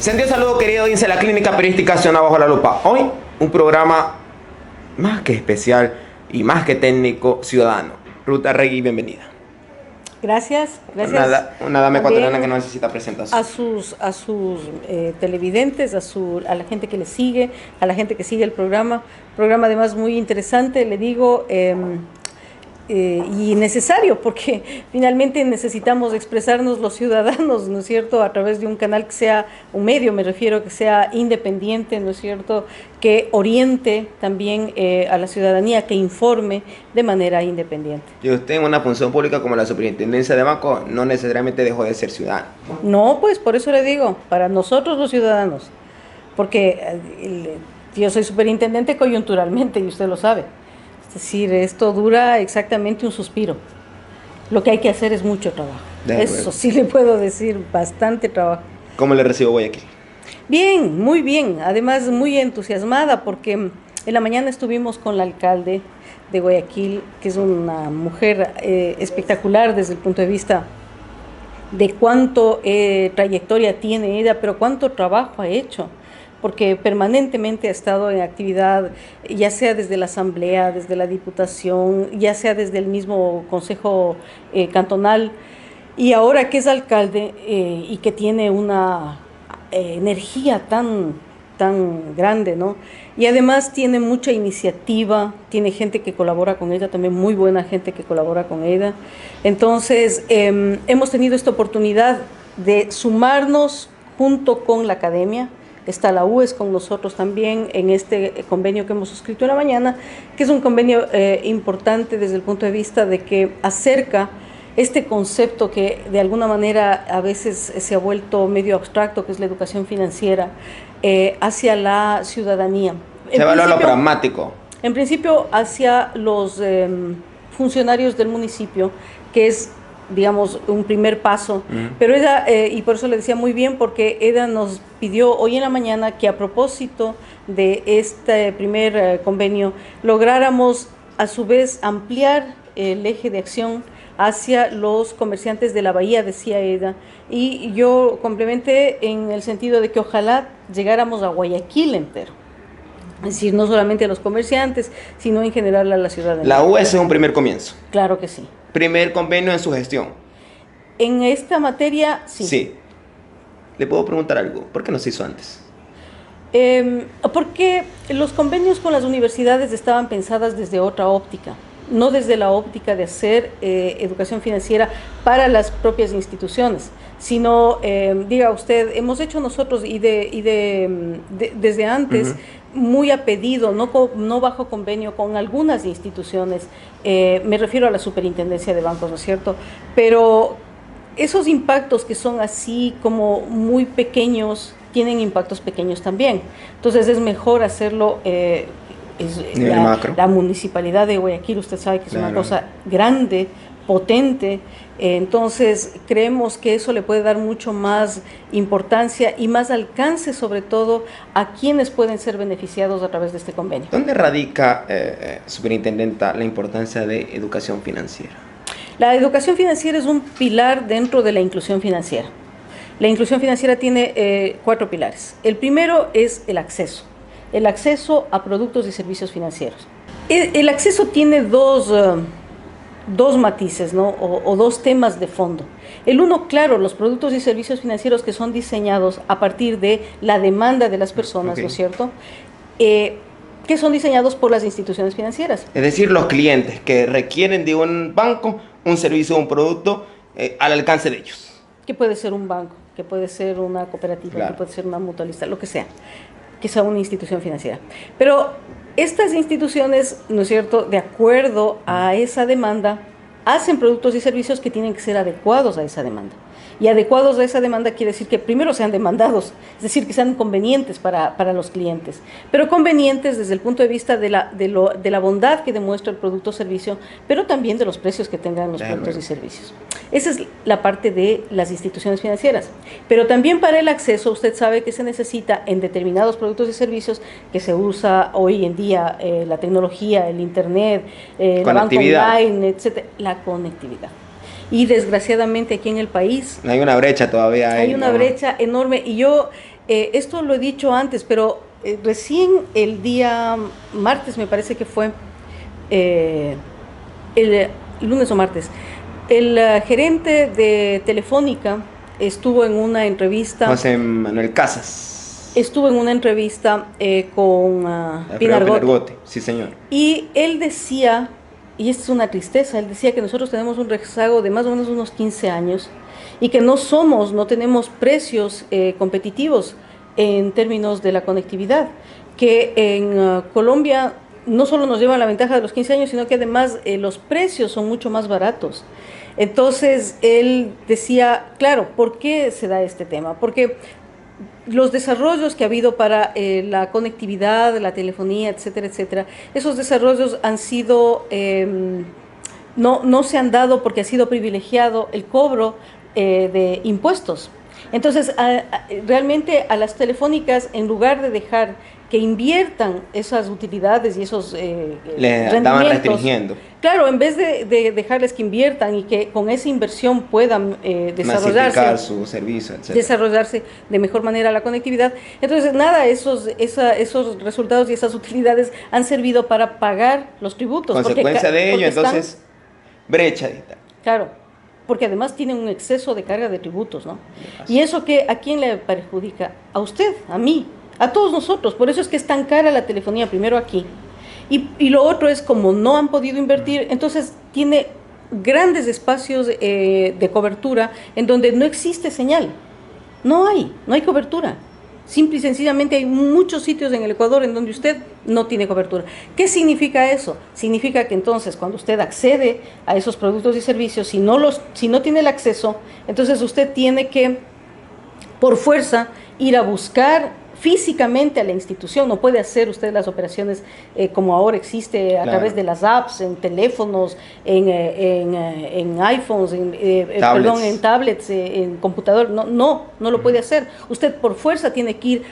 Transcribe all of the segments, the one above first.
Sentido saludo, querido audiencia de la Clínica Periodística Ciudad Bajo la Lupa. Hoy, un programa más que especial y más que técnico ciudadano. Ruth Arregui, bienvenida. Gracias. Una dama ecuatoriana que no necesita presentación. A sus televidentes, a la gente que le sigue, a la gente que sigue el programa. Programa además muy interesante, le digo, y necesario, porque finalmente necesitamos expresarnos los ciudadanos, ¿no es cierto?, a través de un canal que sea, un medio me refiero, que sea independiente, ¿no es cierto?, que oriente también a la ciudadanía, que informe de manera independiente. Y usted en una función pública como la superintendencia de banco no necesariamente dejó de ser ciudadano. No, pues por eso le digo, para nosotros los ciudadanos, porque yo soy superintendente coyunturalmente y usted lo sabe. Es decir, esto dura exactamente un suspiro. Lo que hay que hacer es mucho trabajo. Eso sí le puedo decir, bastante trabajo. ¿Cómo le recibo Guayaquil? Bien, muy bien. Además, muy entusiasmada porque en la mañana estuvimos con la alcalde de Guayaquil, que es una mujer espectacular desde el punto de vista de cuánto trayectoria tiene ella, pero cuánto trabajo ha hecho, porque permanentemente ha estado en actividad, ya sea desde la asamblea, desde la diputación, ya sea desde el mismo consejo cantonal, y ahora que es alcalde y que tiene una energía tan grande, ¿no? Y además tiene mucha iniciativa, tiene gente que colabora con ella, también muy buena gente que colabora con ella. Entonces, hemos tenido esta oportunidad de sumarnos junto con la academia. Está la UES con nosotros también en este convenio que hemos suscrito en la mañana, que es un convenio importante desde el punto de vista de que acerca este concepto que de alguna manera a veces se ha vuelto medio abstracto, que es la educación financiera, hacia la ciudadanía. Se evalúa lo pragmático. En principio hacia los funcionarios del municipio, que es, digamos, un primer paso, pero ella, y por eso le decía muy bien, porque ella nos pidió hoy en la mañana que a propósito de este primer convenio lográramos a su vez ampliar el eje de acción hacia los comerciantes de la bahía, decía ella, y yo complementé en el sentido de que ojalá llegáramos a Guayaquil entero. Es decir, no solamente a los comerciantes, sino en general a la ciudadanía. La UES es un primer comienzo. Claro que sí. Primer convenio en su gestión. En esta materia, sí. Sí. ¿Le puedo preguntar algo? ¿Por qué no se hizo antes? Porque los convenios con las universidades estaban pensadas desde otra óptica, no desde la óptica de hacer educación financiera para las propias instituciones, sino, diga usted, hemos hecho nosotros desde antes, muy a pedido, no bajo convenio con algunas instituciones, me refiero a la superintendencia de bancos, ¿no es cierto? Pero esos impactos que son así como muy pequeños, tienen impactos pequeños también. Entonces es mejor hacerlo, la municipalidad de Guayaquil, usted sabe que es una cosa grande, potente, entonces creemos que eso le puede dar mucho más importancia y más alcance, sobre todo a quienes pueden ser beneficiados a través de este convenio. ¿Dónde radica, superintendenta, la importancia de educación financiera? La educación financiera es un pilar dentro de la inclusión financiera. La inclusión financiera tiene 4 pilares. El primero es el acceso a productos y servicios financieros. El acceso tiene dos matices, ¿no? o 2 temas de fondo. El uno, claro, los productos y servicios financieros que son diseñados a partir de la demanda de las personas, ¿no es cierto?, que son diseñados por las instituciones financieras. Es decir, los clientes que requieren de un banco, un servicio o un producto al alcance de ellos. Que puede ser un banco, que puede ser una cooperativa, claro, que puede ser una mutualista, lo que sea una institución financiera. Pero estas instituciones, ¿no es cierto?, de acuerdo a esa demanda, hacen productos y servicios que tienen que ser adecuados a esa demanda. Y adecuados a esa demanda quiere decir que primero sean demandados, es decir, que sean convenientes para los clientes, pero convenientes desde el punto de vista de la bondad que demuestra el producto o servicio, pero también de los precios que tengan los productos y servicios. Esa es la parte de las instituciones financieras. Pero también para el acceso, usted sabe que se necesita en determinados productos y servicios que se usa hoy en día la tecnología, el internet, la banca online, etcétera, la conectividad. Y desgraciadamente aquí en el país hay una brecha todavía. Hay una brecha enorme, y yo Esto lo he dicho antes, pero recién el día martes, me parece que fue, el lunes o martes, el gerente de Telefónica estuvo en una entrevista. José Manuel Casas. Estuvo en una entrevista con Pinar Gotti. Gotti, sí señor. Y él decía, y esto es una tristeza, él decía que nosotros tenemos un rezago de más o menos unos 15 años y que no tenemos precios competitivos en términos de la conectividad, que en Colombia no solo nos llevan la ventaja de los 15 años, sino que además los precios son mucho más baratos. Entonces él decía, claro, ¿por qué se da este tema? Porque los desarrollos que ha habido para la conectividad, la telefonía, etcétera, etcétera, esos desarrollos han sido, no se han dado porque ha sido privilegiado el cobro de impuestos. Entonces, realmente a las telefónicas, en lugar de dejar que inviertan esas utilidades y esos le estaban restringiendo. Claro, en vez de dejarles que inviertan y que con esa inversión puedan desarrollarse, su servicio, etc. desarrollarse de mejor manera la conectividad. Entonces, nada, esos resultados y esas utilidades han servido para pagar los tributos. Consecuencia de ello, entonces, brecha. Claro, porque además tienen un exceso de carga de tributos, ¿no? Y eso ¿a quién le perjudica? A usted, a mí, a todos nosotros. Por eso es que es tan cara la telefonía, primero aquí. Y lo otro es, como no han podido invertir, entonces tiene grandes espacios de cobertura en donde no existe señal. No hay cobertura. Simple y sencillamente hay muchos sitios en el Ecuador en donde usted no tiene cobertura. ¿Qué significa eso? Significa que entonces cuando usted accede a esos productos y servicios, si no tiene el acceso, entonces usted tiene que, por fuerza, ir a buscar físicamente a la institución. No puede hacer usted las operaciones como ahora existe a través de las apps, en teléfonos, en iPhones, en tablets, en computador. No lo puede hacer. Usted por fuerza tiene que ir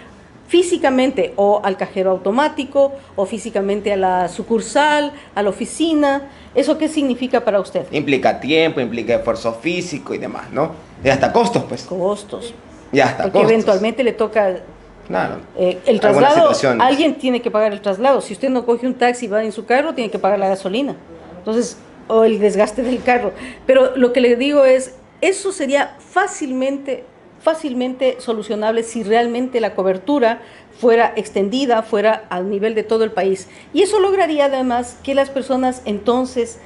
físicamente o al cajero automático o físicamente a la sucursal, a la oficina. ¿Eso qué significa para usted? Implica tiempo, implica esfuerzo físico y demás, ¿no? Y hasta costos, pues. Costos. Y hasta porque costos. Eventualmente le toca... Claro. El traslado, alguien tiene que pagar el traslado. Si usted no coge un taxi y va en su carro, tiene que pagar la gasolina. Entonces, o el desgaste del carro. Pero lo que le digo es, eso sería fácilmente solucionable si realmente la cobertura fuera extendida, fuera al nivel de todo el país. Y eso lograría además que las personas entonces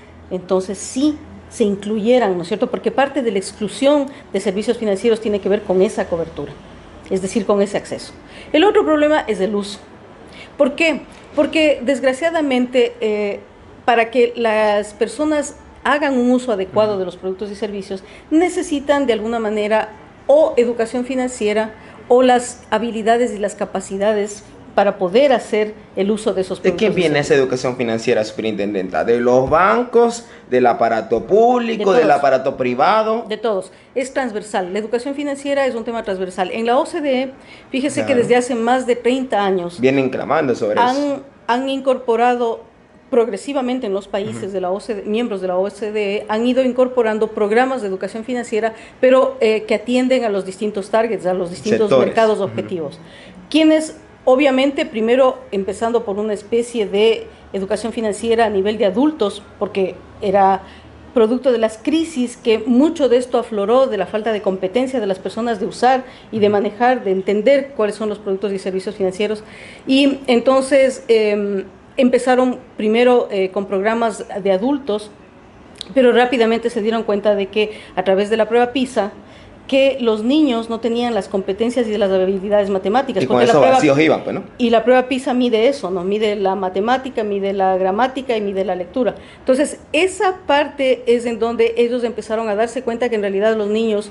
sí se incluyeran, ¿no es cierto? Porque parte de la exclusión de servicios financieros tiene que ver con esa cobertura, es decir, con ese acceso. El otro problema es el uso. ¿Por qué? Porque desgraciadamente para que las personas hagan un uso adecuado de los productos y servicios, necesitan de alguna manera o educación financiera o las habilidades y las capacidades para poder hacer el uso de esos productos. ¿De qué viene esa educación financiera, superintendenta? ¿De los bancos, del aparato público, del aparato privado? De todos. Es transversal. La educación financiera es un tema transversal. En la OCDE, fíjese que desde hace más de 30 años... vienen clamando sobre eso. Han incorporado progresivamente en los países de la OCDE, miembros de la OCDE, han ido incorporando programas de educación financiera, pero que atienden a los distintos targets, a los distintos mercados objetivos. Quienes... Obviamente, primero empezando por una especie de educación financiera a nivel de adultos, porque era producto de las crisis que mucho de esto afloró, de la falta de competencia de las personas de usar y de manejar, de entender cuáles son los productos y servicios financieros. Y entonces empezaron primero con programas de adultos, pero rápidamente se dieron cuenta de que a través de la prueba PISA, que los niños no tenían las competencias y las habilidades matemáticas. Y con eso vacíos iban, pues, ¿no? Y la prueba PISA mide eso, ¿no? Mide la matemática, mide la gramática y mide la lectura. Entonces, esa parte es en donde ellos empezaron a darse cuenta que en realidad los niños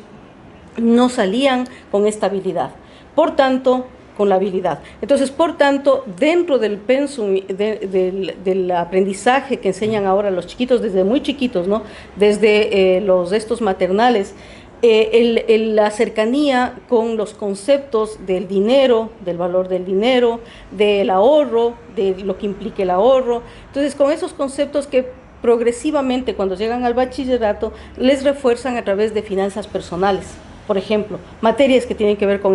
no salían con esta habilidad. Por tanto, con la habilidad. Entonces, por tanto, dentro del pensum, del aprendizaje que enseñan ahora los chiquitos, desde muy chiquitos, ¿no? Desde estos maternales, la cercanía con los conceptos del dinero, del valor del dinero, del ahorro, de lo que implica el ahorro. Entonces, con esos conceptos que progresivamente cuando llegan al bachillerato les refuerzan a través de finanzas personales. por ejemplo, materias que tienen que ver con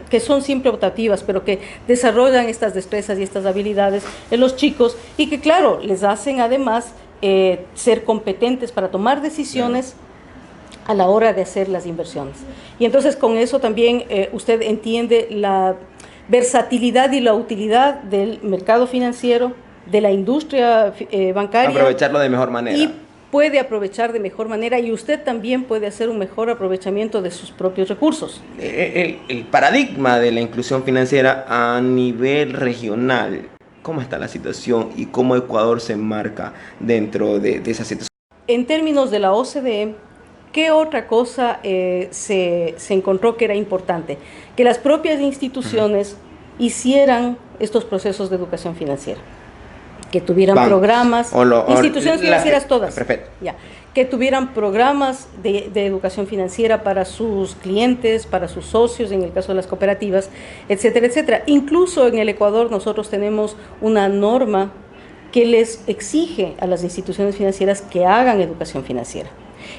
que son siempre optativas, pero que desarrollan estas destrezas y estas habilidades en los chicos y que, claro, les hacen además ser competentes para tomar decisiones a la hora de hacer las inversiones. Y entonces con eso también usted entiende la versatilidad y la utilidad del mercado financiero, de la industria bancaria. Aprovecharlo de mejor manera. Y puede aprovechar de mejor manera y usted también puede hacer un mejor aprovechamiento de sus propios recursos. El paradigma de la inclusión financiera a nivel regional, ¿cómo está la situación y cómo Ecuador se enmarca dentro de esa situación? En términos de la OCDE, ¿qué otra cosa se encontró que era importante? Que las propias instituciones hicieran estos procesos de educación financiera. Que tuvieran bancos, programas, instituciones financieras todas, perfecto. Ya, que tuvieran programas de educación financiera para sus clientes, para sus socios, en el caso de las cooperativas, etcétera, etcétera. Incluso en el Ecuador nosotros tenemos una norma que les exige a las instituciones financieras que hagan educación financiera.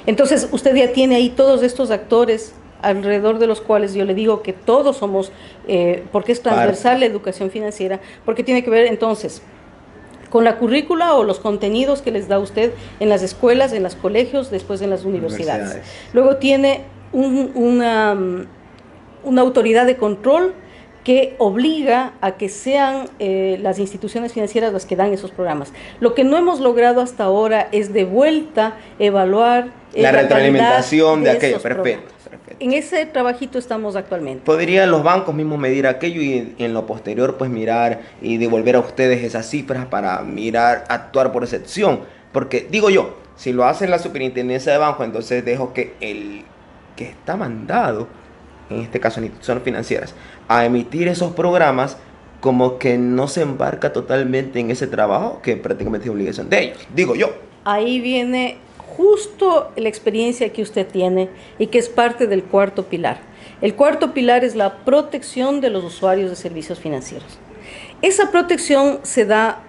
Entonces, usted ya tiene ahí todos estos actores alrededor de los cuales yo le digo que todos somos, porque es transversal la educación financiera, porque tiene que ver entonces con la currícula o los contenidos que les da usted en las escuelas, en los colegios, después en las universidades. Luego tiene una autoridad de control que obliga a que sean las instituciones financieras las que dan esos programas. Lo que no hemos logrado hasta ahora es de vuelta evaluar la retroalimentación de aquello. Perfecto. En ese trabajito estamos actualmente. ¿Podrían los bancos mismos medir aquello y en lo posterior pues mirar y devolver a ustedes esas cifras para mirar, actuar por excepción? Porque digo yo, si lo hace la superintendencia de bancos, entonces dejo que el que está mandado, en este caso en instituciones financieras, a emitir esos programas, como que no se embarca totalmente en ese trabajo que prácticamente es obligación de ellos, digo yo. Ahí viene justo la experiencia que usted tiene y que es parte del cuarto pilar. El cuarto pilar es la protección de los usuarios de servicios financieros. Esa protección se da,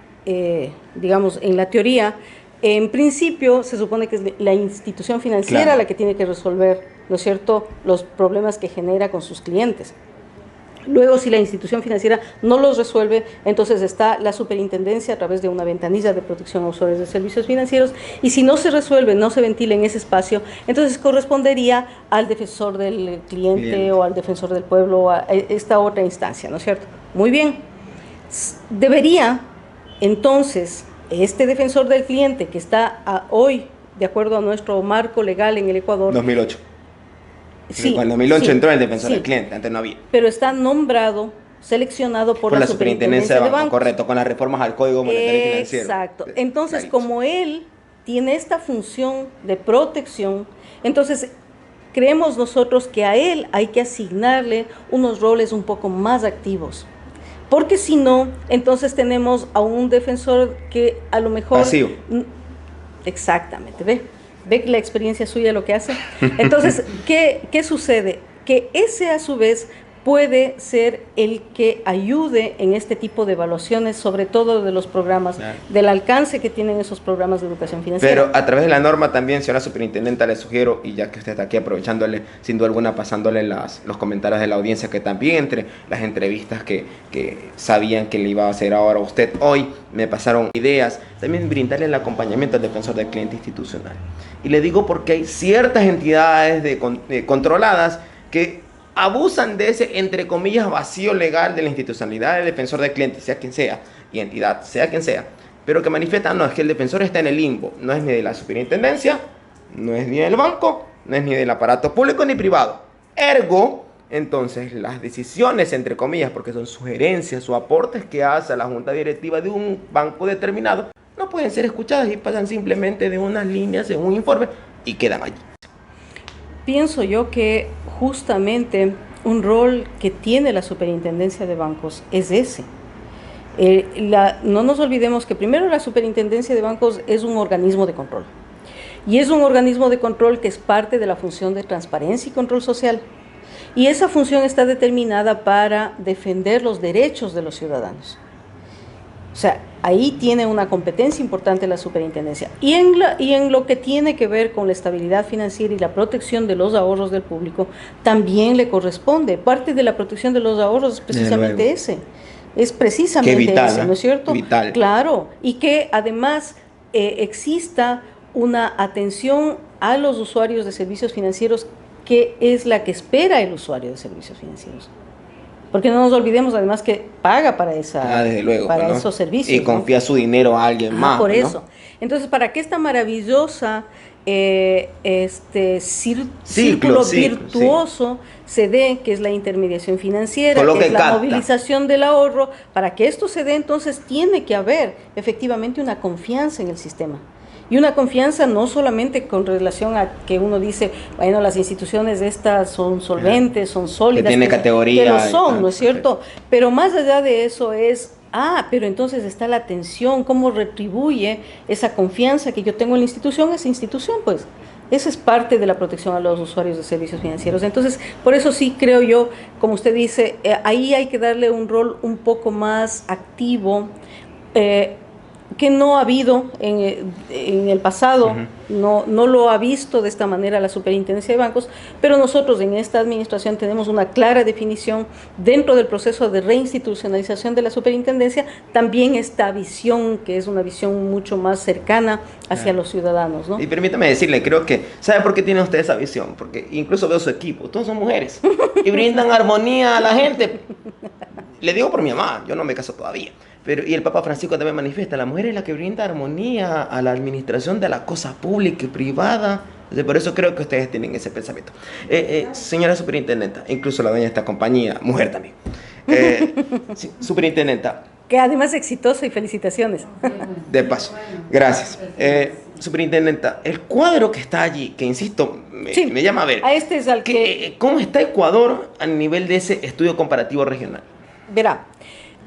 digamos, en la teoría. En principio se supone que es la institución financiera, claro, la que tiene que resolver, ¿no es cierto?, los problemas que genera con sus clientes. Luego, si la institución financiera no los resuelve, entonces está la superintendencia a través de una ventanilla de protección a usuarios de servicios financieros, y si no se resuelve, no se ventila en ese espacio, entonces correspondería al defensor del cliente o al defensor del pueblo, o a esta otra instancia, ¿no es cierto? Muy bien. Debería, entonces, este defensor del cliente que está hoy, de acuerdo a nuestro marco legal en el Ecuador... 2008. Sí, cuando en 2008 sí, entró el defensor sí, del cliente, antes no había. Pero está nombrado, seleccionado por la superintendencia de bancos. Correcto, con las reformas al Código Monetario y Financiero. Exacto. Entonces, como él tiene esta función de protección, entonces creemos nosotros que a él hay que asignarle unos roles un poco más activos. Porque si no, entonces tenemos a un defensor que a lo mejor... Pasivo. Exactamente, ¿ve? ¿Ve la experiencia suya lo que hace? Entonces, ¿qué sucede? Que ese a su vez puede ser el que ayude en este tipo de evaluaciones, sobre todo de los programas, claro, del alcance que tienen esos programas de educación financiera. Pero a través de la norma también, señora superintendenta, le sugiero, y ya que usted está aquí aprovechándole, sin duda alguna pasándole los comentarios de la audiencia, que también entre las entrevistas que sabían que le iba a hacer ahora a usted hoy, me pasaron ideas, también brindarle el acompañamiento al defensor del cliente institucional. Y le digo porque hay ciertas entidades controladas que abusan de ese, entre comillas, vacío legal de la institucionalidad del defensor del cliente, sea quien sea, y entidad, sea quien sea, pero que manifiestan, no, es que el defensor está en el limbo, no es ni de la superintendencia, no es ni del banco, no es ni del aparato público ni privado. Ergo, entonces, las decisiones, entre comillas, porque son sugerencias o aportes que hace la junta directiva de un banco determinado, no pueden ser escuchadas y pasan simplemente de unas líneas en un informe y quedan allí. Pienso yo que justamente un rol que tiene la superintendencia de bancos es ese. No nos olvidemos que primero la superintendencia de bancos es un organismo de control. Y es un organismo de control que es parte de la función de transparencia y control social. Y esa función está determinada para defender los derechos de los ciudadanos. sea, ahí tiene una competencia importante la superintendencia. Y en lo que tiene que ver con la estabilidad financiera y la protección de los ahorros del público, también le corresponde. Parte de la protección de los ahorros es precisamente ese. Es precisamente vital, ese, ¿no es cierto? Vital. Claro, y que además exista una atención a los usuarios de servicios financieros que es la que espera el usuario de servicios financieros. Porque no nos olvidemos además que paga para desde luego, para ¿no? esos servicios. Y confía su dinero a alguien más. Por ¿no? eso. Entonces, para que esta maravillosa círculo virtuoso se dé, que es la intermediación financiera, que es la movilización del ahorro, para que esto se dé, entonces tiene que haber efectivamente una confianza en el sistema. Y una confianza no solamente con relación a que uno dice, bueno, las instituciones estas son solventes, son sólidas. Que tiene categoría. Que lo son, ¿no es cierto? Pero más allá de eso es, pero entonces está la atención, cómo retribuye esa confianza que yo tengo en la institución, esa institución, pues. Esa es parte de la protección a los usuarios de servicios financieros. Entonces, por eso sí creo yo, como usted dice, ahí hay que darle un rol un poco más activo, que no ha habido en el pasado, no lo ha visto de esta manera la Superintendencia de Bancos, pero nosotros en esta administración tenemos una clara definición dentro del proceso de reinstitucionalización de la Superintendencia, también esta visión, que es una visión mucho más cercana hacia los ciudadanos, ¿no? Y permítame decirle, creo que, ¿sabe por qué tiene usted esa visión? Porque incluso veo su equipo, todos son mujeres, y brindan armonía a la gente. Le digo por mi mamá, yo no me caso todavía. Y el Papa Francisco también manifiesta, la mujer es la que brinda armonía a la administración de la cosa pública y privada. Entonces, por eso creo que ustedes tienen ese pensamiento. Señora superintendenta, incluso la dueña de esta compañía, mujer también. Sí, superintendenta. Que además es exitoso y felicitaciones. De paso, gracias. Superintendenta, el cuadro que está allí, que insisto, me llama a ver. A este es al que... ¿Cómo está Ecuador a nivel de ese estudio comparativo regional? Verá.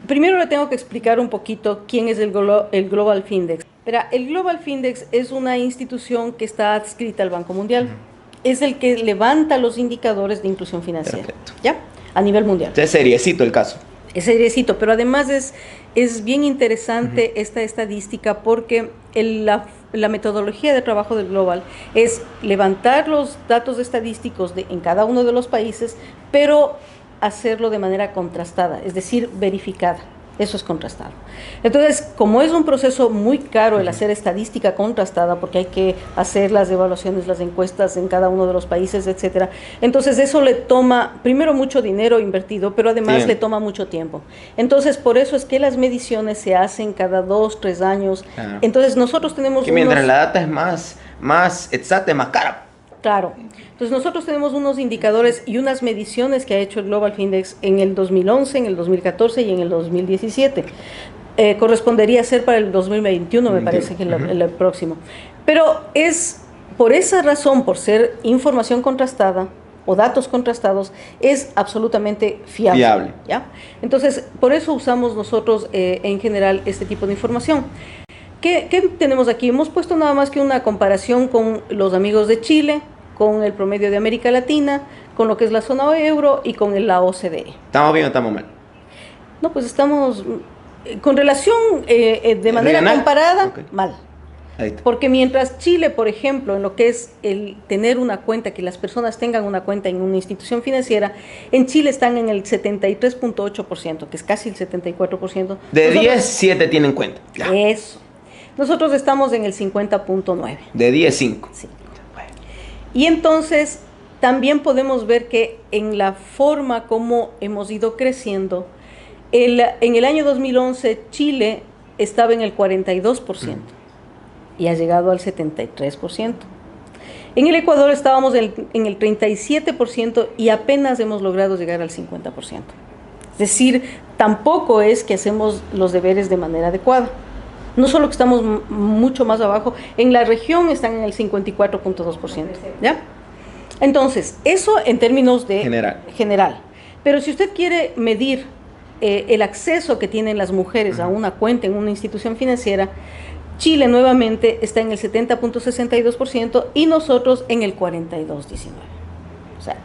Primero le tengo que explicar un poquito quién es el Global Findex. Verá, el Global Findex es una institución que está adscrita al Banco Mundial. Es el que levanta los indicadores de inclusión financiera. Perfecto. ¿Ya? A nivel mundial. Es seriecito el caso. Es seriecito, pero además es bien interesante esta estadística porque la metodología de trabajo del Global es levantar los datos estadísticos en cada uno de los países, pero hacerlo de manera contrastada, es decir, verificada. Eso es contrastado. Entonces, como es un proceso muy caro el hacer estadística contrastada, porque hay que hacer las evaluaciones, las encuestas en cada uno de los países, etcétera, entonces eso le toma, primero, mucho dinero invertido, pero además le toma mucho tiempo. Entonces, por eso es que las mediciones se hacen cada 2, 3 años. Claro. Entonces, nosotros tenemos que mientras la data es más exacta, es más cara. Claro. Entonces nosotros tenemos unos indicadores y unas mediciones que ha hecho el Global Findex en el 2011, en el 2014 y en el 2017. Correspondería ser para el 2021, me parece que el próximo. Pero es por esa razón, por ser información contrastada o datos contrastados, es absolutamente fiable. ¿Ya? Entonces, por eso usamos nosotros en general este tipo de información. ¿Qué tenemos aquí? Hemos puesto nada más que una comparación con los amigos de Chile, con el promedio de América Latina, con lo que es la zona euro y con la OCDE. ¿Estamos bien o estamos mal? No, pues estamos, con relación de manera comparada, mal. Porque mientras Chile, por ejemplo, en lo que es el tener una cuenta, que las personas tengan una cuenta en una institución financiera, en Chile están en el 73.8%, que es casi el 74%. De 10, 7 tienen cuenta. Ya. Eso. Nosotros estamos en el 50.9. De 10, 5. Sí. Y entonces también podemos ver que en la forma como hemos ido creciendo, en el año 2011 Chile estaba en el 42% y ha llegado al 73%. En el Ecuador estábamos en el 37% y apenas hemos logrado llegar al 50%. Es decir, tampoco es que hacemos los deberes de manera adecuada. No solo que estamos mucho más abajo, en la región están en el 54.2%, ¿ya? Entonces, eso en términos de general. Pero si usted quiere medir el acceso que tienen las mujeres a una cuenta en una institución financiera, Chile nuevamente está en el 70.62% y nosotros en el 42.19%. O sea,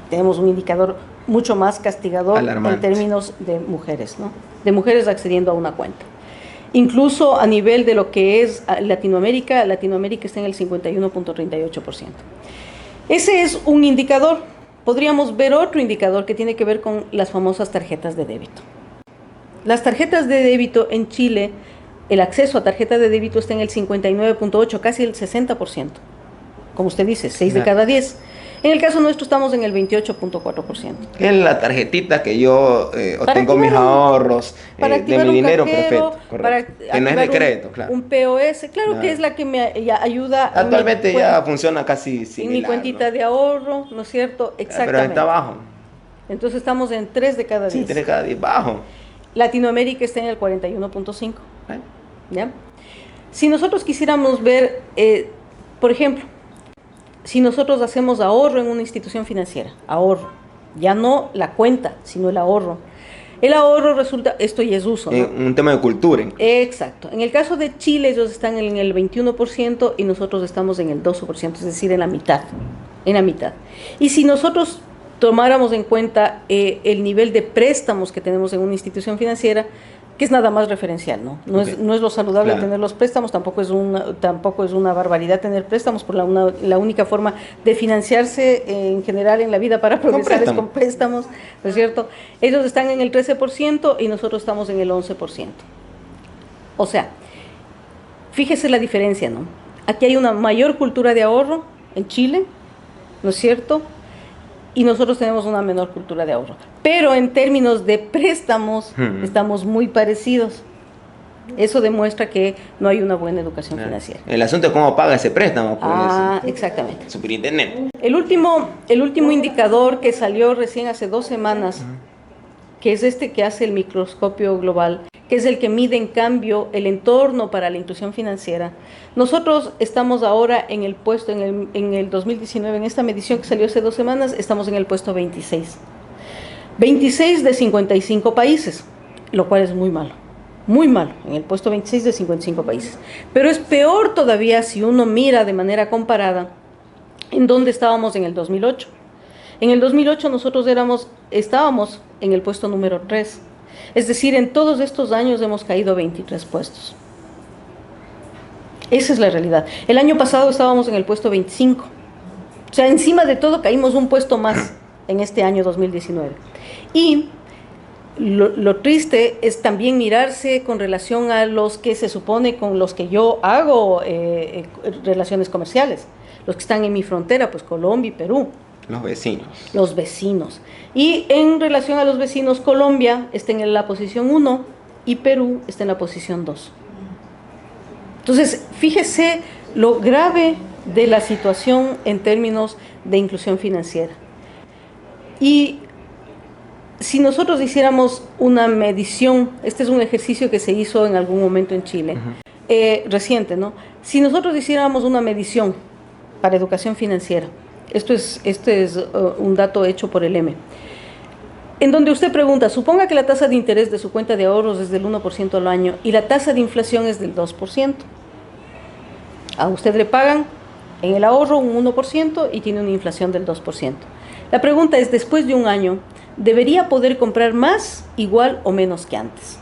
tenemos un indicador mucho más castigador. Alarmante. En términos de mujeres, ¿no? De mujeres accediendo a una cuenta. Incluso a nivel de lo que es Latinoamérica, Latinoamérica está en el 51.38%. Ese es un indicador. Podríamos ver otro indicador que tiene que ver con las famosas tarjetas de débito. Las tarjetas de débito en Chile, el acceso a tarjeta de débito está en el 59.8%, casi el 60%. Como usted dice, 6 de cada 10. En el caso nuestro estamos en el 28.4%. Es la tarjetita que yo obtengo mis ahorros de mi dinero, perfecto, correcto. Que no es de crédito, claro. Un POS, claro que es la que me ayuda. Actualmente ya funciona casi similar. En mi cuentita, ¿no?, de ahorro, ¿no es cierto? Exactamente. Pero está bajo. Entonces estamos en 3 de cada 10. Sí, 3 de cada 10, bajo. Latinoamérica está en el 41.5. ¿Ya? Si nosotros quisiéramos ver, por ejemplo, si nosotros hacemos ahorro en una institución financiera, ahorro, ya no la cuenta, sino el ahorro. El ahorro resulta, esto ya es uso, ¿no? Un tema de cultura. Exacto. En el caso de Chile, ellos están en el 21% y nosotros estamos en el 12%, es decir, en la mitad. En la mitad. Y si nosotros tomáramos en cuenta el nivel de préstamos que tenemos en una institución financiera, que es nada más referencial, ¿no? No, okay. No es lo saludable, claro, tener los préstamos, tampoco es una barbaridad tener préstamos, por la única forma de financiarse en general en la vida para progresar es con préstamos, ¿no es cierto? Ellos están en el 13% y nosotros estamos en el 11%. O sea, fíjese la diferencia, ¿no? Aquí hay una mayor cultura de ahorro en Chile, ¿no es cierto?, y nosotros tenemos una menor cultura de ahorro. Pero en términos de préstamos estamos muy parecidos. Eso demuestra que no hay una buena educación financiera. El asunto es cómo paga ese préstamo. Pues, exactamente. Superintendente. El último indicador que salió recién hace 2 semanas, que es este que hace el microscopio global, que es el que mide en cambio el entorno para la inclusión financiera. Nosotros estamos ahora en el puesto, en el 2019, en esta medición que salió hace 2 semanas, estamos en el puesto 26. 26 de 55 países, lo cual es muy malo, en el puesto 26 de 55 países. Pero es peor todavía si uno mira de manera comparada en dónde estábamos en el 2008. En el 2008 nosotros estábamos en el puesto número 3. Es decir, en todos estos años hemos caído 23 puestos. Esa es la realidad. El año pasado estábamos en el puesto 25. O sea, encima de todo caímos un puesto más en este año 2019. Y lo triste es también mirarse con relación a los que se supone con los que yo hago relaciones comerciales. Los que están en mi frontera, pues Colombia y Perú. Los vecinos. Los vecinos. Y en relación a los vecinos, Colombia está en la posición 1 y Perú está en la posición 2. Entonces, fíjese lo grave de la situación en términos de inclusión financiera. Y si nosotros hiciéramos una medición, este es un ejercicio que se hizo en algún momento en Chile, reciente, ¿no? Si nosotros hiciéramos una medición para educación financiera, esto es un dato hecho por el M, en donde usted pregunta, suponga que la tasa de interés de su cuenta de ahorros es del 1% al año y la tasa de inflación es del 2%. A usted le pagan en el ahorro un 1% y tiene una inflación del 2%. La pregunta es, después de un año, ¿debería poder comprar más, igual o menos que antes?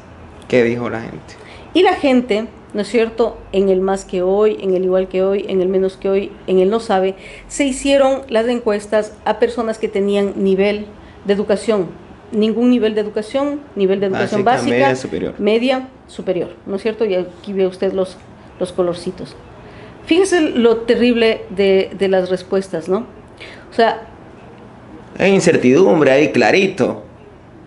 ¿Qué dijo la gente? Y la gente, ¿no es cierto?, en el más que hoy, en el igual que hoy, en el menos que hoy, en el no sabe, se hicieron las encuestas a personas que tenían nivel de educación, ningún nivel de educación básica, media, superior, ¿no es cierto? Y aquí ve usted los colorcitos. Fíjese lo terrible de las respuestas, ¿no? O sea, hay incertidumbre ahí, clarito.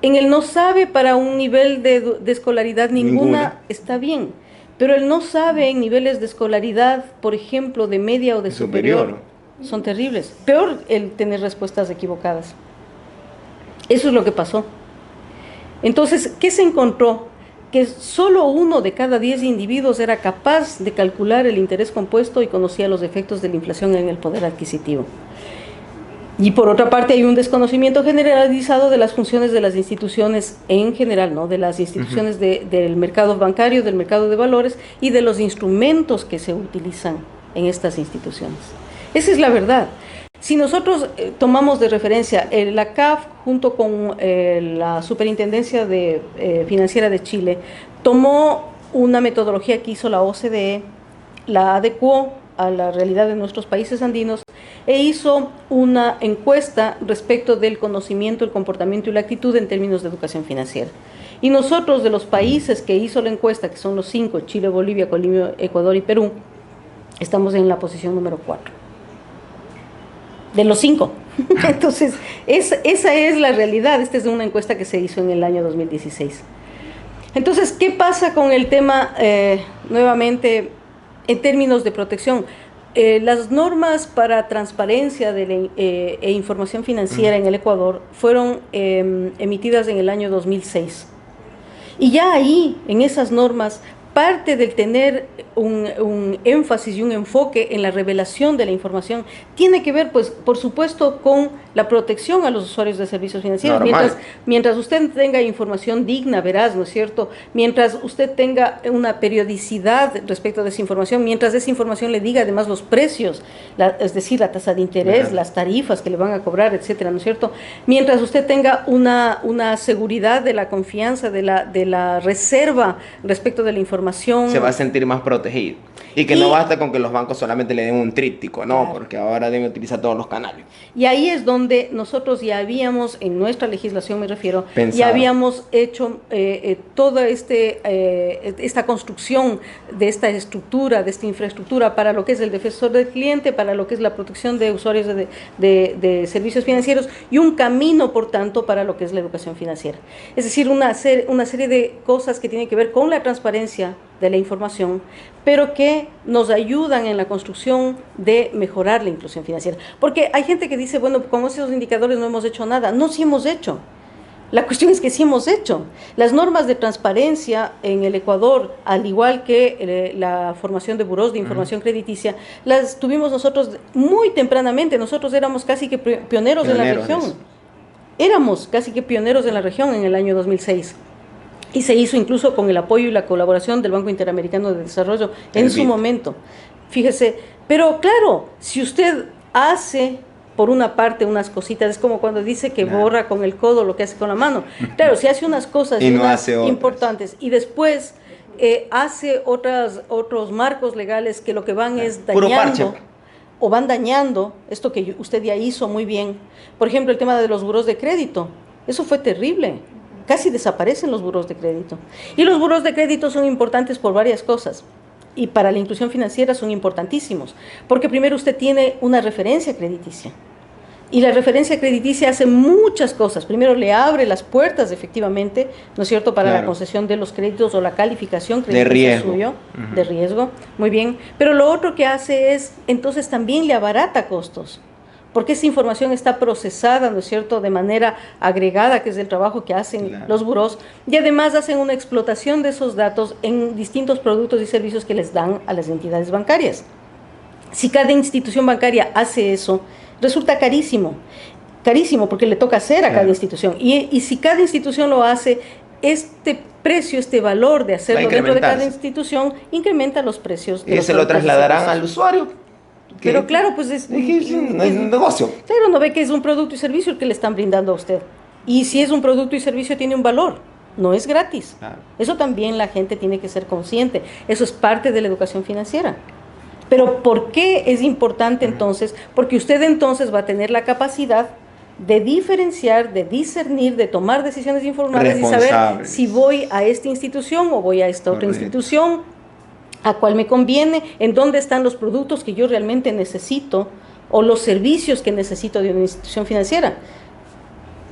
En el no sabe para un nivel de escolaridad ninguna está bien, pero el no sabe en niveles de escolaridad, por ejemplo, de media o de superior, son terribles. Peor el tener respuestas equivocadas. Eso es lo que pasó. Entonces, ¿qué se encontró? Que solo 1 de cada 10 individuos era capaz de calcular el interés compuesto y conocía los efectos de la inflación en el poder adquisitivo. Y por otra parte hay un desconocimiento generalizado de las funciones de las instituciones en general, ¿no? De las instituciones del mercado bancario, del mercado de valores y de los instrumentos que se utilizan en estas instituciones. Esa es la verdad. Si nosotros tomamos de referencia la CAF junto con la Superintendencia Financiera de Chile, tomó una metodología que hizo la OCDE, la adecuó a la realidad de nuestros países andinos e hizo una encuesta respecto del conocimiento, el comportamiento y la actitud en términos de educación financiera. Y nosotros, de los países que hizo la encuesta, que son los 5, Chile, Bolivia, Colombia, Ecuador y Perú, estamos en la posición número 4. De los 5. Entonces, esa es la realidad. Esta es una encuesta que se hizo en el año 2016. Entonces, ¿qué pasa con el tema, nuevamente, en términos de protección? Las normas para transparencia e información financiera en el Ecuador fueron emitidas en el año 2006. Y ya ahí, en esas normas, parte del tener un énfasis y un enfoque en la revelación de la información tiene que ver, pues, por supuesto, con la protección a los usuarios de servicios financieros. Mientras usted tenga información digna, veraz, ¿no es cierto? Mientras usted tenga una periodicidad respecto de esa información, mientras esa información le diga además los precios, es decir, la tasa de interés, las tarifas que le van a cobrar, etcétera, ¿no es cierto? Mientras usted tenga una seguridad de la confianza, de la reserva respecto de la información, se va a sentir más protegido. Y que no basta con que los bancos solamente le den un tríptico, ¿no? Claro. Porque ahora deben utilizar todos los canales. Y ahí es donde nosotros ya habíamos, en nuestra legislación me refiero, ya habíamos hecho toda esta construcción de esta estructura, de esta infraestructura para lo que es el defensor del cliente, para lo que es la protección de usuarios de servicios financieros y un camino, por tanto, para lo que es la educación financiera. Es decir, una serie de cosas que tienen que ver con la transparencia de la información, pero que nos ayudan en la construcción de mejorar la inclusión financiera. Porque hay gente que dice, bueno, con esos indicadores no hemos hecho nada. No, sí hemos hecho. La cuestión es que sí hemos hecho. Las normas de transparencia en el Ecuador, al igual que la formación de burós de información crediticia, las tuvimos nosotros muy tempranamente. Nosotros éramos casi que pioneros en la región. Éramos casi que pioneros en la región en el año 2006. Y se hizo incluso con el apoyo y la colaboración del Banco Interamericano de Desarrollo en su momento. Fíjese, pero claro, si usted hace por una parte unas cositas, es como cuando dice que borra con el codo lo que hace con la mano. Claro, si hace unas cosas y no hace importantes y después hace otros marcos legales que lo que van es dañando o van dañando esto que usted ya hizo muy bien. Por ejemplo, el tema de los burós de crédito. Eso fue terrible. Casi desaparecen los burós de crédito. Y los burós de crédito son importantes por varias cosas. Y para la inclusión financiera son importantísimos. Porque primero usted tiene una referencia crediticia. Y la referencia crediticia hace muchas cosas. Primero le abre las puertas, efectivamente, ¿no es cierto?, para la concesión de los créditos o la calificación crediticia suyo, de riesgo. Muy bien. Pero lo otro que hace es, entonces también le abarata costos. Porque esa información está procesada, ¿no es cierto?, de manera agregada, que es el trabajo que hacen los burós, y además hacen una explotación de esos datos en distintos productos y servicios que les dan a las entidades bancarias. Si cada institución bancaria hace eso, resulta carísimo, porque le toca hacer a cada institución, y si cada institución lo hace, este precio, este valor de hacerlo dentro de cada institución, incrementa los precios. Y se lo trasladarán al usuario. Pero claro, pues es un negocio. Claro, no ve que es un producto y servicio el que le están brindando a usted. Y si es un producto y servicio tiene un valor, no es gratis. Claro. Eso también la gente tiene que ser consciente. Eso es parte de la educación financiera. Pero ¿por qué es importante entonces? Porque usted entonces va a tener la capacidad de diferenciar, de discernir, de tomar decisiones informadas y saber si voy a esta institución o voy a esta otra institución, a cuál me conviene, en dónde están los productos que yo realmente necesito o los servicios que necesito de una institución financiera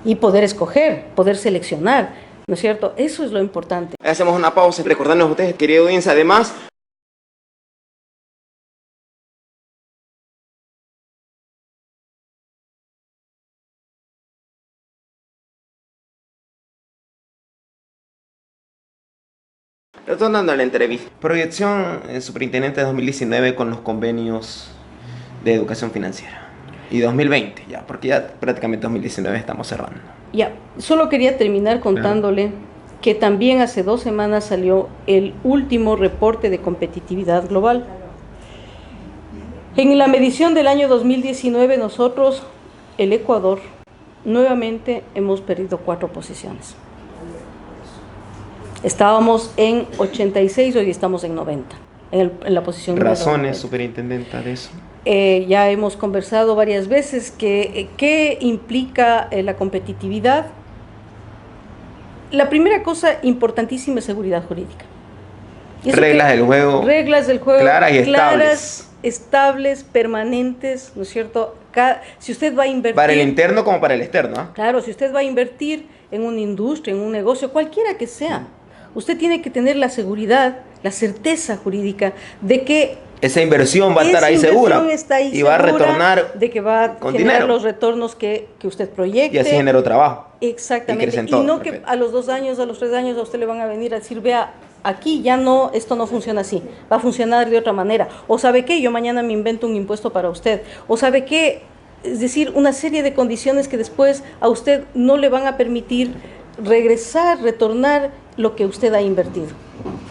y poder escoger, poder seleccionar, ¿no es cierto? Eso es lo importante. Hacemos una pausa, recordarnos a ustedes, querida audiencia, además retornando a la entrevista. Proyección superintendente de 2019 con los convenios de educación financiera. Y 2020 ya, porque ya prácticamente 2019 estamos cerrando. Ya, solo quería terminar contándole que también hace 2 semanas salió el último reporte de competitividad global. En la medición del año 2019 nosotros, el Ecuador, nuevamente hemos perdido 4 posiciones. Estábamos en 86, hoy estamos en 90, en la posición número ¿Razones, 90. superintendenta, de eso? Ya hemos conversado varias veces que qué implica la competitividad. La primera cosa importantísima es seguridad jurídica. Reglas del juego. Reglas del juego claras y estables, permanentes, ¿no es cierto? Si usted va a invertir... Para el interno como para el externo, ¿eh? Claro, si usted va a invertir en una industria, en un negocio, cualquiera que sea, usted tiene que tener la seguridad, la certeza jurídica de que esa inversión va a estar ahí segura y va a retornar de que va a con generar dinero. Los retornos que usted proyecte. Y así generó trabajo. Exactamente. Y no que a los 2 años, a los 3 años a usted le van a venir a decir, vea, aquí ya no, esto no funciona así, va a funcionar de otra manera. O sabe qué, yo mañana me invento un impuesto para usted. O sabe qué, es decir, una serie de condiciones que después a usted no le van a permitir retornar lo que usted ha invertido.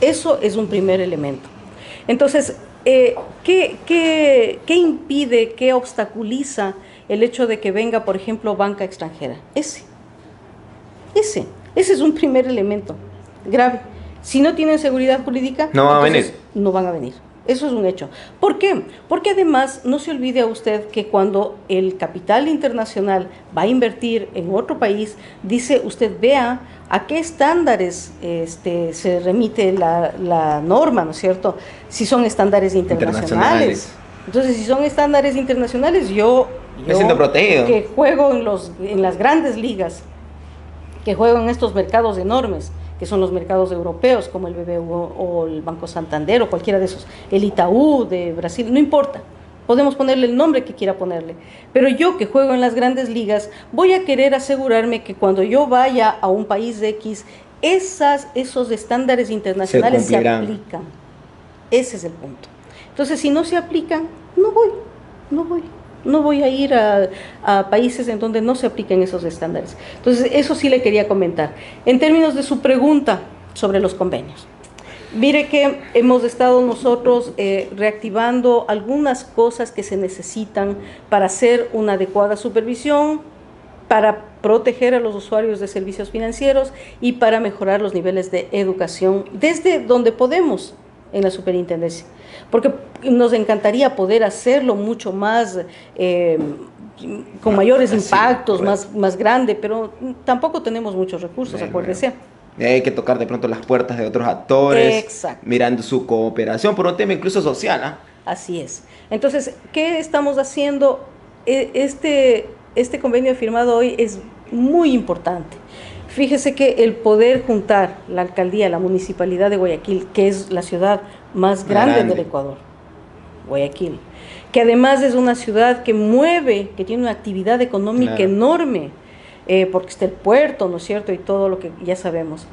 Eso es un primer elemento. Entonces, ¿qué impide, qué obstaculiza el hecho de que venga, por ejemplo, banca extranjera? Ese es un primer elemento grave. Si no tienen seguridad jurídica, no van a venir. No van a venir. Eso es un hecho. ¿Por qué? Porque además no se olvide a usted que cuando el capital internacional va a invertir en otro país, dice usted, vea a qué estándares se remite la norma, ¿no es cierto? Si son estándares internacionales. Entonces, si son estándares internacionales, yo me siento protegido. Que juego en las grandes ligas, que juego en estos mercados enormes, que son los mercados europeos, como el BBVA o el Banco Santander o cualquiera de esos, el Itaú de Brasil, no importa, podemos ponerle el nombre que quiera ponerle, pero yo que juego en las grandes ligas, voy a querer asegurarme que cuando yo vaya a un país X, esos estándares internacionales se aplican. Ese es el punto. Entonces, si no se aplican, no voy a ir a países en donde no se apliquen esos estándares. Entonces, eso sí le quería comentar. En términos de su pregunta sobre los convenios, mire que hemos estado nosotros reactivando algunas cosas que se necesitan para hacer una adecuada supervisión, para proteger a los usuarios de servicios financieros y para mejorar los niveles de educación desde donde podemos en la superintendencia, porque nos encantaría poder hacerlo mucho más, con mayores impactos, más grande, pero tampoco tenemos muchos recursos, acuérdese. Hay que tocar de pronto las puertas de otros actores, exacto, mirando su cooperación por un tema incluso social, ¿eh? Así es. Entonces, ¿qué estamos haciendo? Este convenio firmado hoy es muy importante. Fíjese que el poder juntar la alcaldía, la municipalidad de Guayaquil, que es la ciudad más grande del Ecuador, Guayaquil, que además es una ciudad que mueve, que tiene una actividad económica enorme, porque está el puerto, ¿no es cierto? Y todo lo que ya sabemos.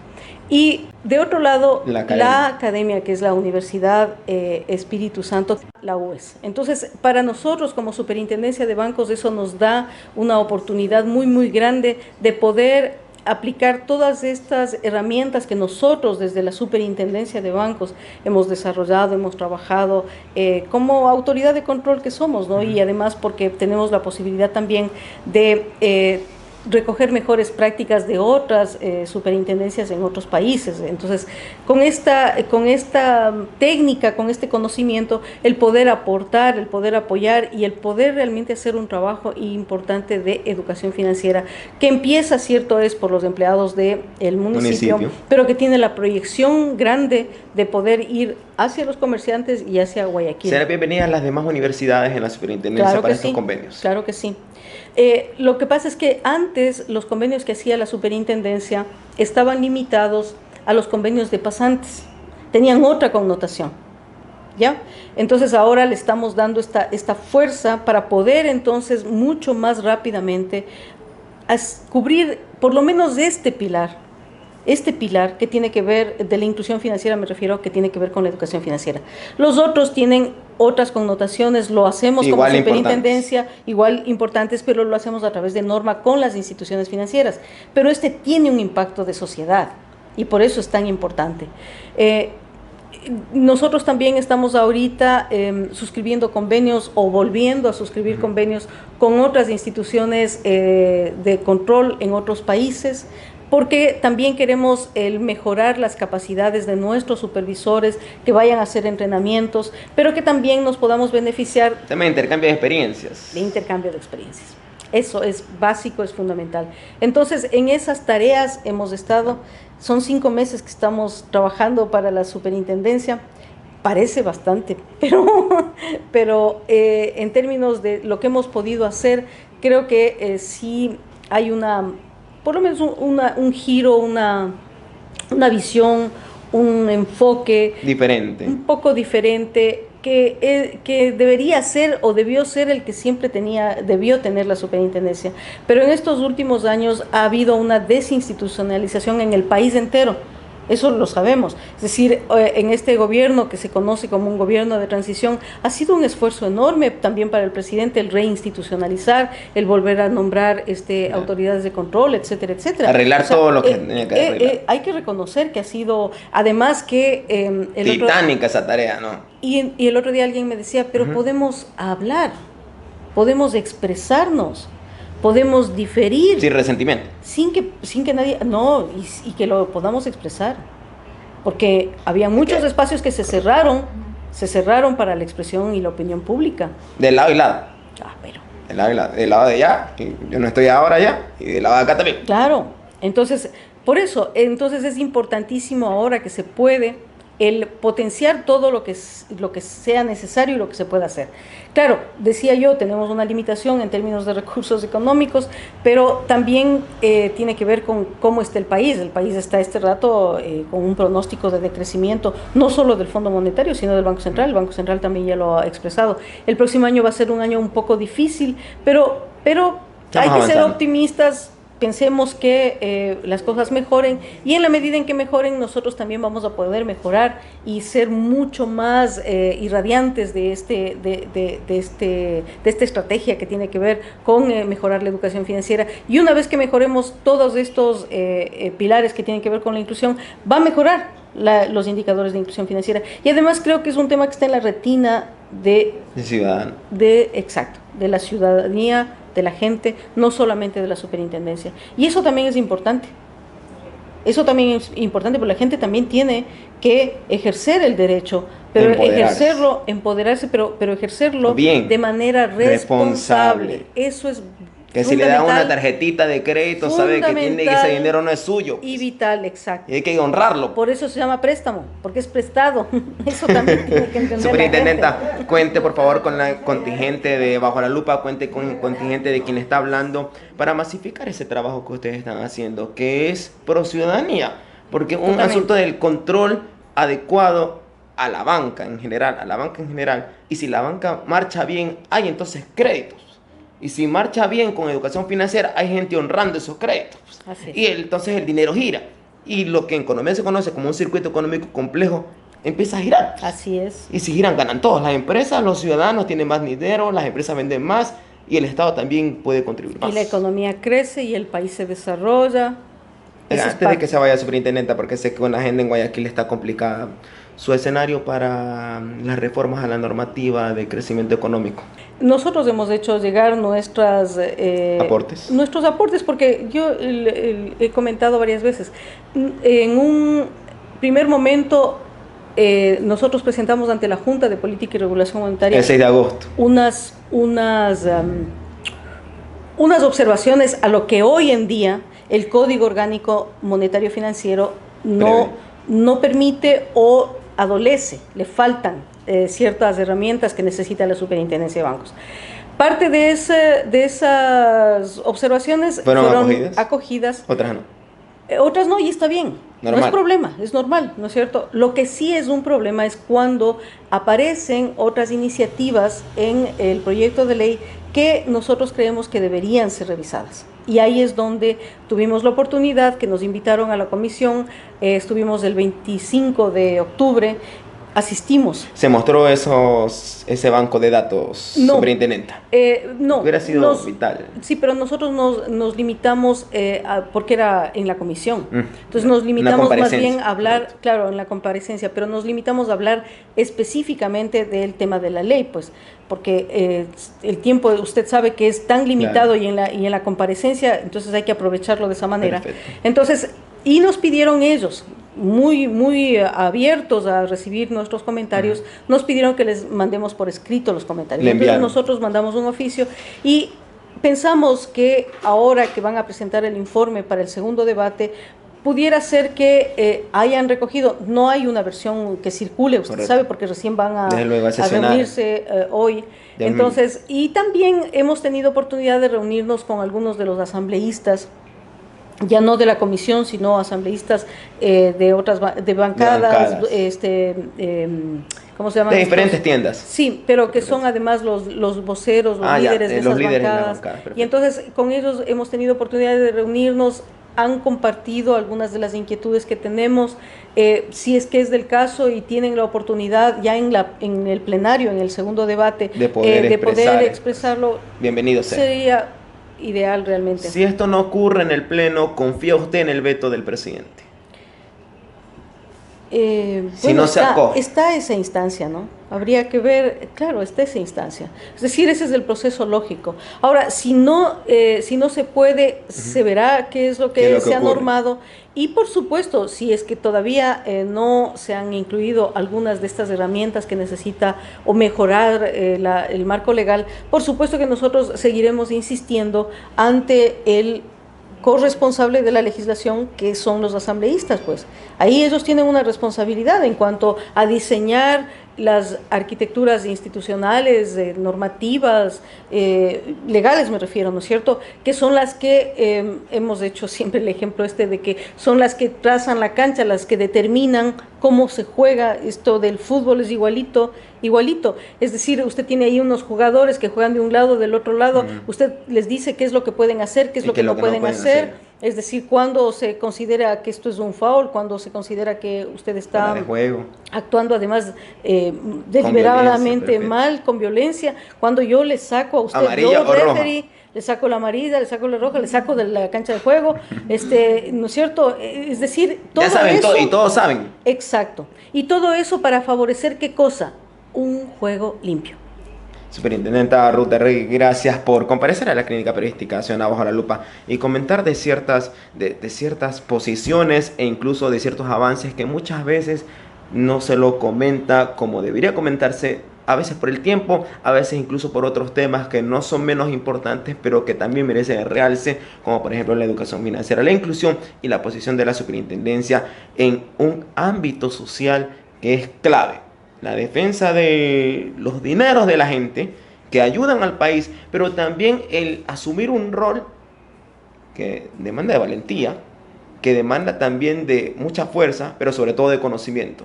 Y de otro lado, la academia, que es la Universidad Espíritu Santo, la UES. Entonces, para nosotros como Superintendencia de Bancos, eso nos da una oportunidad muy, muy grande de poder aplicar todas estas herramientas que nosotros desde la Superintendencia de Bancos hemos desarrollado, hemos trabajado como autoridad de control que somos, ¿no? Y además porque tenemos la posibilidad también de recoger mejores prácticas de otras superintendencias en otros países. Entonces, con esta técnica, con este conocimiento, el poder aportar, el poder apoyar y el poder realmente hacer un trabajo importante de educación financiera, que empieza, cierto es, por los empleados del municipio, pero que tiene la proyección grande de poder ir hacia los comerciantes y hacia Guayaquil. ¿Será bienvenida a las demás universidades en la superintendencia para estos convenios? Claro que sí. Lo que pasa es que antes los convenios que hacía la superintendencia estaban limitados a los convenios de pasantes, tenían otra connotación, ¿ya? Entonces ahora le estamos dando esta fuerza para poder entonces mucho más rápidamente cubrir por lo menos este pilar que tiene que ver, de la inclusión financiera me refiero, que tiene que ver con la educación financiera. Los otros tienen otras connotaciones, lo hacemos como superintendencia, igual importantes, pero lo hacemos a través de norma con las instituciones financieras. Pero este tiene un impacto de sociedad y por eso es tan importante. Nosotros también estamos ahorita suscribiendo convenios o volviendo a suscribir convenios con otras instituciones de control en otros países, porque también queremos el mejorar las capacidades de nuestros supervisores, que vayan a hacer entrenamientos, pero que también nos podamos beneficiar. También intercambio de experiencias. De intercambio de experiencias. Eso es básico, es fundamental. Entonces, en esas tareas hemos estado, son 5 meses que estamos trabajando para la superintendencia. Parece bastante, pero en términos de lo que hemos podido hacer, creo que sí hay por lo menos un giro, una visión, un enfoque diferente, un poco diferente, que debería ser o debió ser el que siempre debió tener la superintendencia. Pero en estos últimos años ha habido una desinstitucionalización en el país entero. Eso lo sabemos. Es decir, en este gobierno que se conoce como un gobierno de transición, ha sido un esfuerzo enorme también para el presidente el reinstitucionalizar, el volver a nombrar autoridades de control, etcétera, etcétera. Arreglar todo lo que tenía que arreglar. Hay que reconocer que ha sido, además que... titánica esa tarea, ¿no? Y el otro día alguien me decía, pero podemos hablar, podemos expresarnos, podemos diferir. Sin resentimiento. Sin que nadie, no, y que lo podamos expresar. Porque había muchos espacios que se cerraron para la expresión y la opinión pública. De lado y lado. Pero. Del lado de allá, que yo no estoy ahora allá, y del lado de acá también. Claro, entonces, por eso, es importantísimo ahora que se puede el potenciar todo lo que sea necesario y lo que se pueda hacer. Claro, decía yo, tenemos una limitación en términos de recursos económicos, pero también tiene que ver con cómo está el país. El país está este rato con un pronóstico de decrecimiento, no solo del Fondo Monetario, sino del Banco Central. El Banco Central también ya lo ha expresado. El próximo año va a ser un año un poco difícil, pero hay que ser optimistas. Pensemos que las cosas mejoren, y en la medida en que mejoren nosotros también vamos a poder mejorar y ser mucho más irradiantes de esta estrategia que tiene que ver con mejorar la educación financiera. Y una vez que mejoremos todos estos pilares que tienen que ver con la inclusión, va a mejorar los indicadores de inclusión financiera. Y además creo que es un tema que está en la retina de ciudadano. Exacto, de la ciudadanía, de la gente, no solamente de la superintendencia. Y eso también es importante. Eso también es importante, porque la gente también tiene que ejercer el derecho, pero empoderarse, pero ejercerlo bien, de manera responsable. Eso es que si le dan una tarjetita de crédito, sabe que ese dinero no es suyo. Y vital, exacto. Y hay que honrarlo. Por eso se llama préstamo, porque es prestado. Eso también tiene que entender. Superintendenta, cuente por favor con la contingente de Bajo la Lupa, cuente con el contingente de quien está hablando para masificar ese trabajo que ustedes están haciendo, que es pro ciudadanía, porque un asunto del control adecuado a la banca en general, y si la banca marcha bien, hay entonces créditos. Y si marcha bien con educación financiera, hay gente honrando esos créditos. Y entonces el dinero gira. Y lo que en economía se conoce como un circuito económico complejo, empieza a girar. Así es. Y si giran, ganan todos. Las empresas, los ciudadanos tienen más dinero, las empresas venden más y el Estado también puede contribuir más. Y la economía crece y el país se desarrolla. Antes de que se vaya superintendenta, porque sé que una agenda en Guayaquil está complicada, su escenario para las reformas a la normativa de crecimiento económico. Nosotros hemos hecho llegar nuestros aportes, porque yo he comentado varias veces. En un primer momento, nosotros presentamos ante la Junta de Política y Regulación Monetaria el 6 de agosto unas observaciones a lo que hoy en día el Código Orgánico Monetario Financiero no permite o adolece, le faltan ciertas herramientas que necesita la Superintendencia de Bancos. Parte de esas observaciones fueron acogidas. Otras no. Otras no, y está bien. Normal. No es problema, es normal, ¿no es cierto? Lo que sí es un problema es cuando aparecen otras iniciativas en el proyecto de ley que nosotros creemos que deberían ser revisadas. Y ahí es donde tuvimos la oportunidad, que nos invitaron a la comisión, estuvimos el 25 de octubre, asistimos. ¿Se mostró ese banco de datos, No, superintendenta? No. Hubiera sido vital. Sí, pero nosotros nos limitamos, porque era en la comisión. Entonces nos Una limitamos más bien comparecencia, a hablar, correcto. claro, en la comparecencia, pero nos limitamos a hablar específicamente del tema de la ley, pues, porque el tiempo, usted sabe que es tan limitado, Claro. y en la comparecencia, entonces hay que aprovecharlo de esa manera. Perfecto. Entonces, y nos pidieron ellos, muy abiertos a recibir nuestros comentarios, nos pidieron que les mandemos por escrito los comentarios. Le Entonces enviaron. nosotros mandamos un oficio y pensamos que ahora que van a presentar el informe para el segundo debate, pudiera ser que hayan recogido, no hay una versión que circule, usted Correcto. sabe, porque recién van Desde luego, a a sesionar. reunirse hoy. Ya Entonces, y también hemos tenido oportunidad de reunirnos con algunos de los asambleístas, ya no de la comisión, sino asambleístas de otras bancadas, ¿cómo se llaman De estos? diferentes tiendas. Sí, pero que son además los voceros, los líderes de los esas líderes de la bancadas. bancada, perfecto. Y entonces con ellos hemos tenido oportunidad de reunirnos, han compartido algunas de las inquietudes que tenemos, si es que es del caso y tienen la oportunidad ya en el plenario, en el segundo debate, De poder expresarlo, bienvenido sea. sería ideal realmente. Si esto no ocurre en el Pleno, ¿confía usted en el veto del presidente? Si Bueno, no se acoge. está esa instancia, ¿no? Habría que ver, claro, está esa instancia. Es decir, ese es el proceso lógico. Ahora, si no se puede, se verá qué es lo ¿Qué es que lo que se ha ocurre? normado. Y por supuesto, si es que todavía no se han incluido algunas de estas herramientas que necesita o mejorar el marco legal, por supuesto que nosotros seguiremos insistiendo ante el corresponsable de la legislación, que son los asambleístas, pues. Ahí ellos tienen una responsabilidad en cuanto a diseñar las arquitecturas institucionales, normativas, legales me refiero, ¿no es cierto?, que son las que, hemos hecho siempre el ejemplo de que son las que trazan la cancha, las que determinan cómo se juega. Esto del fútbol es igualito, es decir, usted tiene ahí unos jugadores que juegan de un lado, del otro lado, usted les dice qué es lo que pueden hacer, qué es lo que no pueden hacer. Es decir, cuando se considera que esto es un foul, cuando se considera que usted está Fuera de juego. actuando además deliberadamente violencia, mal, con violencia, cuando yo le saco a usted, ¿Amarilla o referee, le saco la amarilla, le saco la roja, le saco de la cancha de juego, ¿no es cierto? Es decir, todo Ya saben eso, todo y todos saben. exacto, y todo eso para favorecer ¿qué cosa? Un juego limpio. Superintendenta Ruth de Rey, gracias por comparecer a la clínica periodística Ciudadana Bajo la Lupa y comentar de ciertas posiciones e incluso de ciertos avances que muchas veces no se lo comenta como debería comentarse, a veces por el tiempo, a veces incluso por otros temas que no son menos importantes, pero que también merecen realce, como por ejemplo la educación financiera, la inclusión y la posición de la superintendencia en un ámbito social que es clave. La defensa de los dineros de la gente que ayudan al país, pero también el asumir un rol que demanda de valentía, que demanda también de mucha fuerza, pero sobre todo de conocimiento.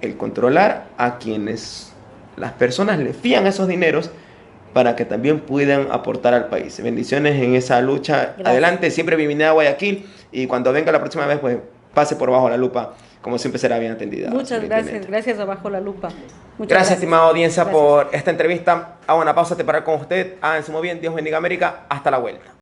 El controlar a quienes las personas le fían esos dineros para que también puedan aportar al país. Bendiciones en esa lucha. Gracias. Adelante, siempre bienvenida a Guayaquil y cuando venga la próxima vez, pues pase por Bajo la Lupa. Como siempre será bien atendida. Muchas gracias a Bajo la Lupa. Gracias, estimada audiencia, Gracias. por esta entrevista. Hago una pausa, te parar con usted. Háganse muy bien, Dios bendiga América. Hasta la vuelta.